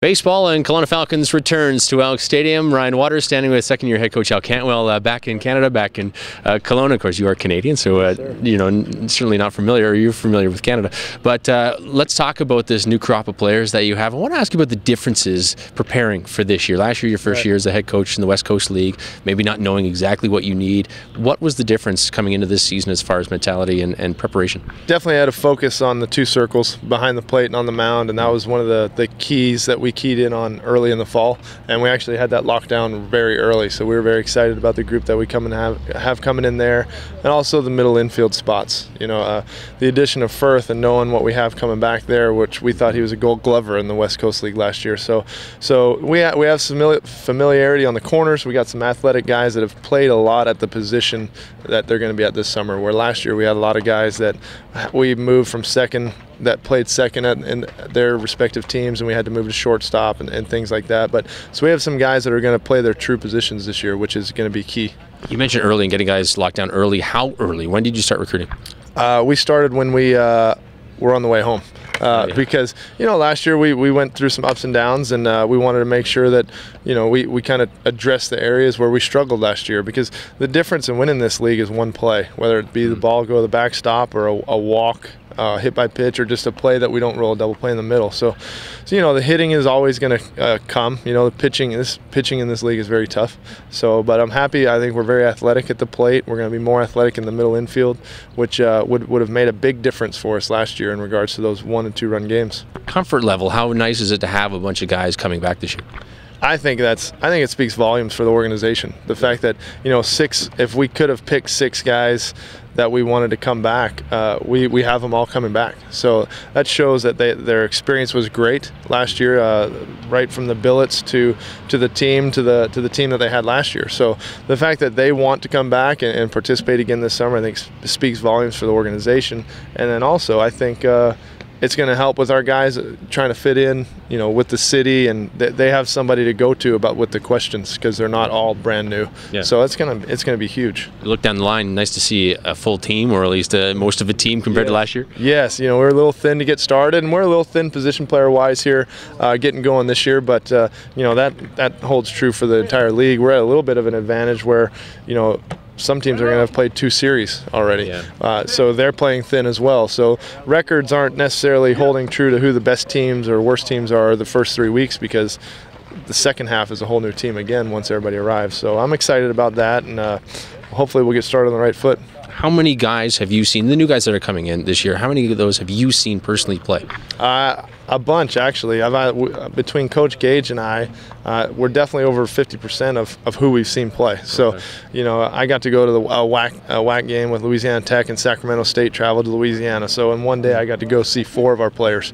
Baseball and Kelowna Falcons returns to Elks Stadium. Ryan Waters standing with second-year head coach Al Cantwell back in Canada, back in Kelowna. Of course, you are Canadian, so certainly not familiar, or you're familiar with Canada. But let's talk about this new crop of players that you have. I want to ask you about the differences preparing for this year. Last year, your first year as a head coach in the West Coast League, maybe not knowing exactly what you need. What was the difference coming into this season as far as mentality and preparation? Definitely had a focus on the two circles, behind the plate and on the mound, and that was one of the keys that we keyed in on early in the fall, and we actually had that lockdown very early, so we were very excited about the group that we have coming in there, and also the middle infield spots. The addition of Firth and knowing what we have coming back there, which we thought he was a Gold Glover in the West Coast League last year. So we have some familiarity on the corners. We got some athletic guys that have played a lot at the position that they're going to be at this summer, where last year we had a lot of guys that we moved from second, that played second in their respective teams, and we had to move to shortstop and things like that. So we have some guys that are going to play their true positions this year, which is going to be key. You mentioned early and getting guys locked down early. How early? When did you start recruiting? We started when we were on the way home. Because last year we went through some ups and downs, and we wanted to make sure that we kind of addressed the areas where we struggled last year, because the difference in winning this league is one play, whether it be the ball go to the backstop or a walk, hit by pitch, or just a play that we don't roll a double play in the middle. So the hitting is always going to come. The pitching in this league is very tough. But I'm happy. I think we're very athletic at the plate. We're going to be more athletic in the middle infield, which would have made a big difference for us last year in regards to those 1- and 2-run games. Comfort level. How nice is it to have a bunch of guys coming back this year? I think it speaks volumes for the organization. The fact that if we could have picked 6 guys that we wanted to come back, we have them all coming back. So that shows that their experience was great last year, right from the billets to the team to the team that they had last year. So the fact that they want to come back and participate again this summer, I think speaks volumes for the organization. And then also, I think it's going to help with our guys trying to fit in, with the city, and they have somebody to go to with the questions, because they're not all brand new. Yeah. So it's going to be huge. You look down the line, nice to see a full team, or at least most of a team compared to last year. Yes, we're a little thin to get started, and we're a little thin position player wise here, getting going this year. But that holds true for the entire league. We're at a little bit of an advantage where some teams are going to have played 2 series already, so they're playing thin as well. So records aren't necessarily holding true to who the best teams or worst teams are the first 3 weeks, because the second half is a whole new team again once everybody arrives. So I'm excited about that, and hopefully we'll get started on the right foot. How many guys have you seen, the new guys that are coming in this year, how many of those have you seen personally play? A bunch, actually. Between Coach Gage and I, we're definitely over 50% of who we've seen play. So, I got to go to the WAC game with Louisiana Tech and Sacramento State, traveled to Louisiana. So in one day I got to go see 4 of our players,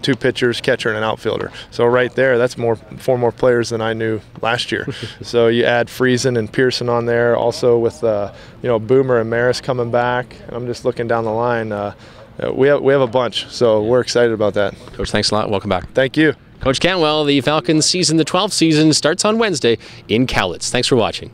2 pitchers, catcher, and an outfielder. So right there, that's 4 more players than I knew last year. So you add Friesen and Pearson on there, also with Boomer and Maris coming back. And I'm just looking down the line. We have a bunch, so we're excited about that. Coach, thanks a lot. Welcome back. Thank you. Coach Cantwell, the Falcons season, the 12th season, starts on Wednesday in Cowlitz. Thanks for watching.